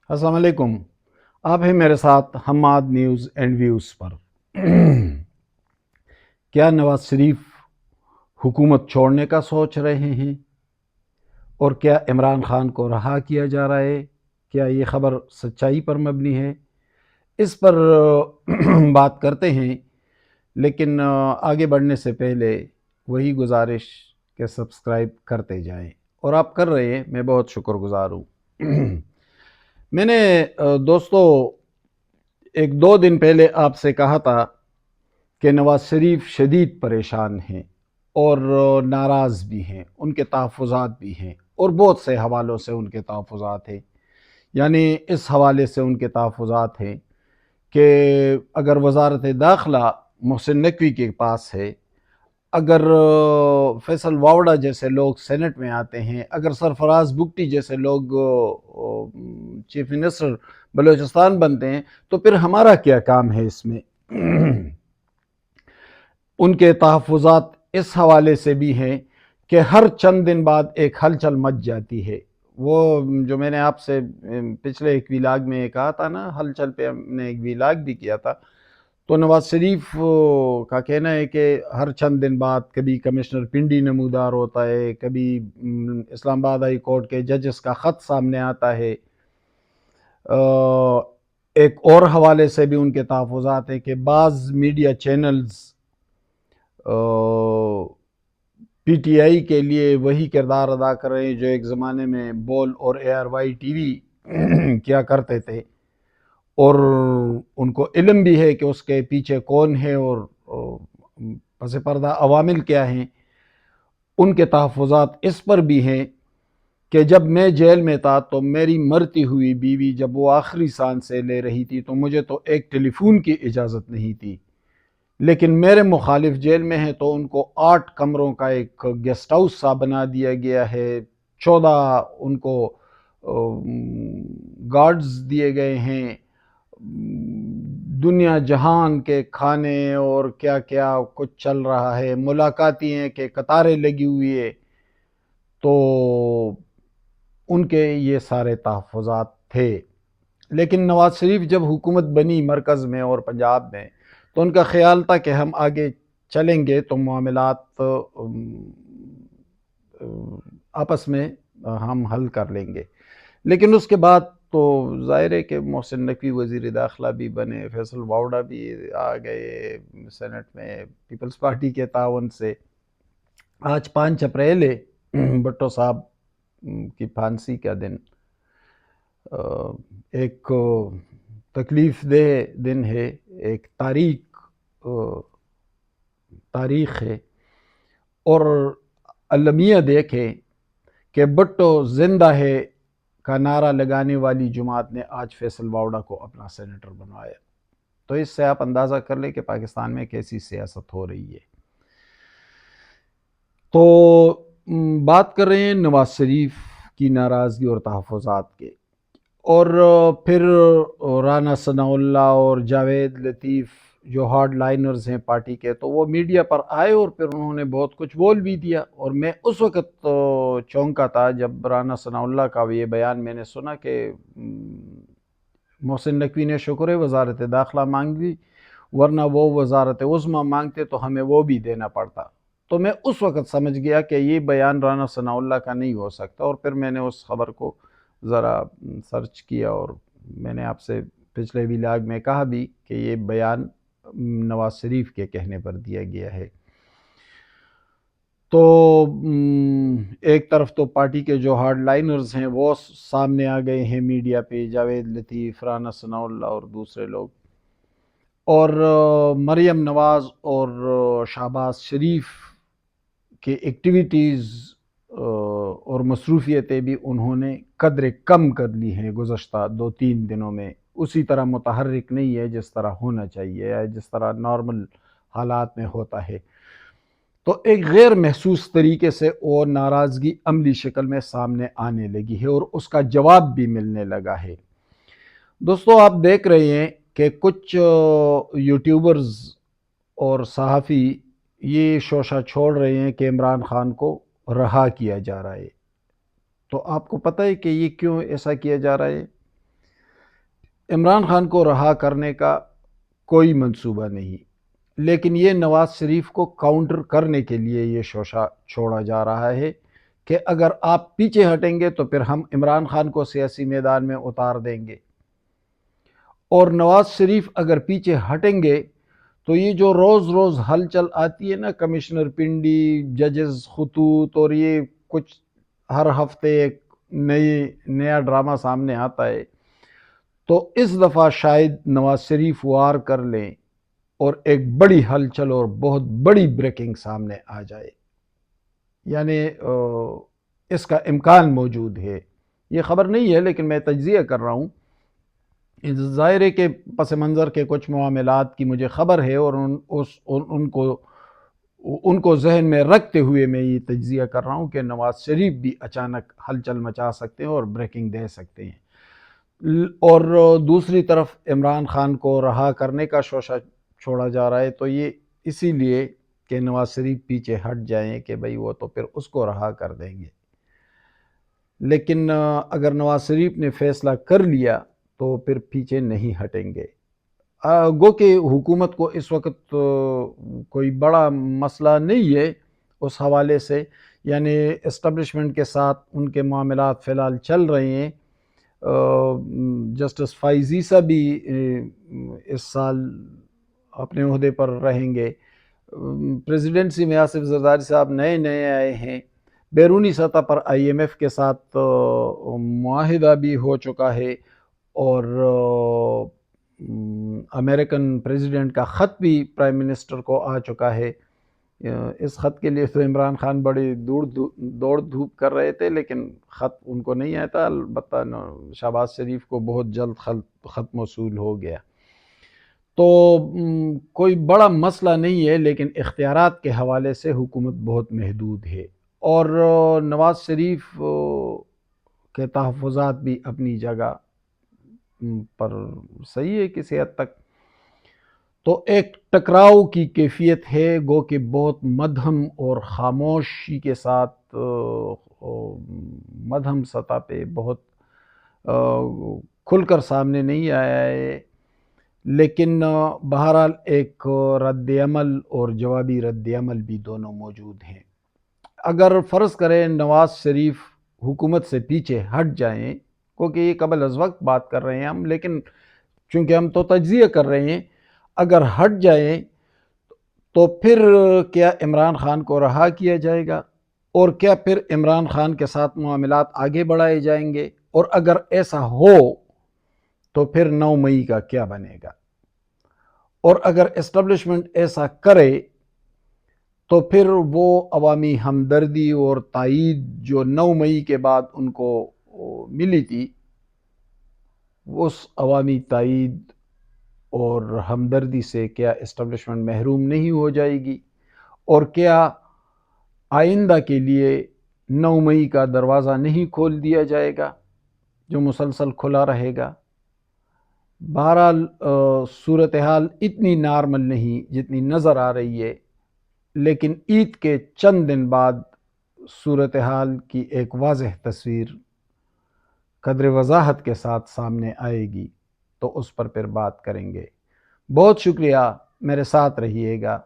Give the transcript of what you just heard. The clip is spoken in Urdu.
السلام علیکم۔ آپ ہیں میرے ساتھ حماد نیوز اینڈ ویوز پر۔ کیا نواز شریف حکومت چھوڑنے کا سوچ رہے ہیں اور کیا عمران خان کو رہا کیا جا رہا ہے؟ کیا یہ خبر سچائی پر مبنی ہے؟ اس پر بات کرتے ہیں، لیکن آگے بڑھنے سے پہلے وہی گزارش کہ سبسکرائب کرتے جائیں، اور آپ کر رہے ہیں، میں بہت شکر گزار ہوں۔ میں نے دوستو ایک دو دن پہلے آپ سے کہا تھا کہ نواز شریف شدید پریشان ہیں اور ناراض بھی ہیں، ان کے تحفظات بھی ہیں، اور بہت سے حوالوں سے ان کے تحفظات ہیں۔ یعنی اس حوالے سے ان کے تحفظات ہیں کہ اگر وزارت داخلہ محسن نقوی کے پاس ہے، اگر فیصل واوڈا جیسے لوگ سینٹ میں آتے ہیں، اگر سرفراز بگٹی جیسے لوگ چیف منسٹر بلوچستان بنتے ہیں، تو پھر ہمارا کیا کام ہے اس میں؟ ان کے تحفظات اس حوالے سے بھی ہیں کہ ہر چند دن بعد ایک ہلچل مچ جاتی ہے۔ وہ جو میں نے آپ سے پچھلے ایک ویلاگ میں کہا تھا نا، ہلچل پہ ہم نے ایک ویلاگ بھی کیا تھا، تو نواز شریف کا کہنا ہے کہ ہر چند دن بعد کبھی کمشنر پنڈی نمودار ہوتا ہے، کبھی اسلام آباد ہائی کورٹ کے ججز کا خط سامنے آتا ہے۔ ایک اور حوالے سے بھی ان کے تحفظات ہیں کہ بعض media channels P T I کے لیے وہی کردار ادا کر رہے ہیں جو ایک زمانے میں بول اور اے آر وائی ٹی وی کیا کرتے تھے، اور ان کو علم بھی ہے کہ اس کے پیچھے کون ہے اور پس پردہ عوامل کیا ہیں۔ ان کے تحفظات اس پر بھی ہیں کہ جب میں جیل میں تھا تو میری مرتی ہوئی بیوی جب وہ آخری سانسیں لے رہی تھی تو مجھے تو ایک ٹیلی فون کی اجازت نہیں تھی، لیکن میرے مخالف جیل میں ہیں تو ان کو 8 کمروں کا ایک گیسٹ ہاؤس سا بنا دیا گیا ہے، 14 ان کو گارڈز دیے گئے ہیں، دنیا جہان کے کھانے اور کیا کیا کچھ چل رہا ہے، ملاقاتی ہیں کہ قطاریں لگی ہوئی ہے۔ تو ان کے یہ سارے تحفظات تھے، لیکن نواز شریف جب حکومت بنی مرکز میں اور پنجاب میں، تو ان کا خیال تھا کہ ہم آگے چلیں گے تو معاملات آپس میں ہم حل کر لیں گے۔ لیکن اس کے بعد تو ظاہر ہے کہ محسن نقوی وزیر داخلہ بھی بنے، فیصل واوڈا بھی آ گئے سینٹ میں پیپلز پارٹی کے تعاون سے۔ آج 5 اپریل ہے، بھٹو صاحب کی پھانسی کا دن، ایک تکلیف دہ دن ہے، ایک تاریخ ہے، اور المیہ دیکھیں کہ بھٹو زندہ ہے کا نعرہ لگانے والی جماعت نے آج فیصل واوڈا کو اپنا سینیٹر بنوایا۔ تو اس سے آپ اندازہ کر لیں کہ پاکستان میں کیسی سیاست ہو رہی ہے۔ تو بات کر رہے ہیں نواز شریف کی ناراضگی اور تحفظات کے، اور پھر رانا ثناء اللہ اور جاوید لطیف جو ہارڈ لائنرز ہیں پارٹی کے، تو وہ میڈیا پر آئے اور پھر انہوں نے بہت کچھ بول بھی دیا، اور میں اس وقت چونکا تھا جب رانا ثناء اللہ کا یہ بیان میں نے سنا کہ محسن نقوی نے شکر ہے وزارت داخلہ مانگ دی، ورنہ وہ وزارت عظمیٰ مانگتے تو ہمیں وہ بھی دینا پڑتا۔ تو میں اس وقت سمجھ گیا کہ یہ بیان رانا ثناء اللہ کا نہیں ہو سکتا، اور پھر میں نے اس خبر کو ذرا سرچ کیا، اور میں نے آپ سے پچھلے ویلاگ میں کہا بھی کہ یہ بیان نواز شریف کے کہنے پر دیا گیا ہے۔ تو ایک طرف تو پارٹی کے جو ہارڈ لائنرز ہیں وہ سامنے آ گئے ہیں میڈیا پہ، جاوید لطیف، رانا ثناء اللہ اور دوسرے لوگ، اور مریم نواز اور شہباز شریف کے ایکٹیویٹیز اور مصروفیتیں بھی انہوں نے قدر کم کر لی ہیں گزشتہ 2-3 دنوں میں، اسی طرح متحرک نہیں ہے جس طرح ہونا چاہیے یا جس طرح نارمل حالات میں ہوتا ہے۔ تو ایک غیر محسوس طریقے سے وہ ناراضگی عملی شکل میں سامنے آنے لگی ہے اور اس کا جواب بھی ملنے لگا ہے۔ دوستو آپ دیکھ رہے ہیں کہ کچھ یوٹیوبرز اور صحافی یہ شوشہ چھوڑ رہے ہیں کہ عمران خان کو رہا کیا جا رہا ہے۔ تو آپ کو پتہ ہے کہ یہ کیوں ایسا کیا جا رہا ہے؟ عمران خان کو رہا کرنے کا کوئی منصوبہ نہیں، لیکن یہ نواز شریف کو کاؤنٹر کرنے کے لیے یہ شوشہ چھوڑا جا رہا ہے کہ اگر آپ پیچھے ہٹیں گے تو پھر ہم عمران خان کو سیاسی میدان میں اتار دیں گے، اور نواز شریف اگر پیچھے ہٹیں گے تو یہ جو روز روز ہلچل آتی ہے نا، کمشنر پنڈی، ججز خطوط، اور یہ کچھ ہر ہفتے ایک نیا ڈرامہ سامنے آتا ہے، تو اس دفعہ شاید نواز شریف وار کر لیں اور ایک بڑی ہلچل اور بہت بڑی بریکنگ سامنے آ جائے، یعنی اس کا امکان موجود ہے۔ یہ خبر نہیں ہے لیکن میں تجزیہ کر رہا ہوں، ظاہر ہے کہ پس منظر کے کچھ معاملات کی مجھے خبر ہے، اور ان کو ذہن میں رکھتے ہوئے میں یہ تجزیہ کر رہا ہوں کہ نواز شریف بھی اچانک ہلچل مچا سکتے ہیں اور بریکنگ دے سکتے ہیں، اور دوسری طرف عمران خان کو رہا کرنے کا شوشہ چھوڑا جا رہا ہے، تو یہ اسی لیے کہ نواز شریف پیچھے ہٹ جائیں کہ بھئی وہ تو پھر اس کو رہا کر دیں گے، لیکن اگر نواز شریف نے فیصلہ کر لیا تو پھر پیچھے نہیں ہٹیں گے۔ گو کہ حکومت کو اس وقت کوئی بڑا مسئلہ نہیں ہے اس حوالے سے، یعنی اسٹیبلشمنٹ کے ساتھ ان کے معاملات فی الحال چل رہے ہیں۔ جسٹس فائز عیسیٰ بھی اس سال اپنے عہدے پر رہیں گے، پریزیڈنسی میں آصف زرداری صاحب نئے آئے ہیں، بیرونی سطح پر آئی ایم ایف کے ساتھ معاہدہ بھی ہو چکا ہے، اور امریکن پریزیڈنٹ کا خط بھی پرائم منسٹر کو آ چکا ہے۔ اس خط کے لیے تو عمران خان بڑی دوڑ دھوپ کر رہے تھے، لیکن خط ان کو نہیں آیا تھا، البتہ شہباز شریف کو بہت جلد خط موصول ہو گیا۔ تو کوئی بڑا مسئلہ نہیں ہے، لیکن اختیارات کے حوالے سے حکومت بہت محدود ہے، اور نواز شریف کے تحفظات بھی اپنی جگہ پر صحیح ہے کسی حد تک۔ تو ایک ٹکراؤ کی کیفیت ہے، گو کہ بہت مدھم اور خاموشی کے ساتھ مدھم سطح پہ بہت کھل کر سامنے نہیں آیا ہے، لیکن بہرحال ایک رد عمل اور جوابی رد عمل بھی دونوں موجود ہیں۔ اگر فرض کریں نواز شریف حکومت سے پیچھے ہٹ جائیں، کیونکہ یہ قبل از وقت بات کر رہے ہیں ہم، لیکن چونکہ ہم تو تجزیہ کر رہے ہیں، اگر ہٹ جائیں تو پھر کیا عمران خان کو رہا کیا جائے گا، اور کیا پھر عمران خان کے ساتھ معاملات آگے بڑھائے جائیں گے، اور اگر ایسا ہو تو پھر 9 مئی کا کیا بنے گا، اور اگر اسٹیبلشمنٹ ایسا کرے تو پھر وہ عوامی ہمدردی اور تائید جو 9 مئی کے بعد ان کو ملی تھی، اس عوامی تائید اور ہمدردی سے کیا اسٹیبلشمنٹ محروم نہیں ہو جائے گی، اور کیا آئندہ کے لیے 9 مئی کا دروازہ نہیں کھول دیا جائے گا جو مسلسل کھلا رہے گا۔ بہرحال صورتحال اتنی نارمل نہیں جتنی نظر آ رہی ہے، لیکن عید کے چند دن بعد صورتحال کی ایک واضح تصویر قدر وضاحت کے ساتھ سامنے آئے گی، تو اس پر پھر بات کریں گے۔ بہت شکریہ، میرے ساتھ رہیے گا۔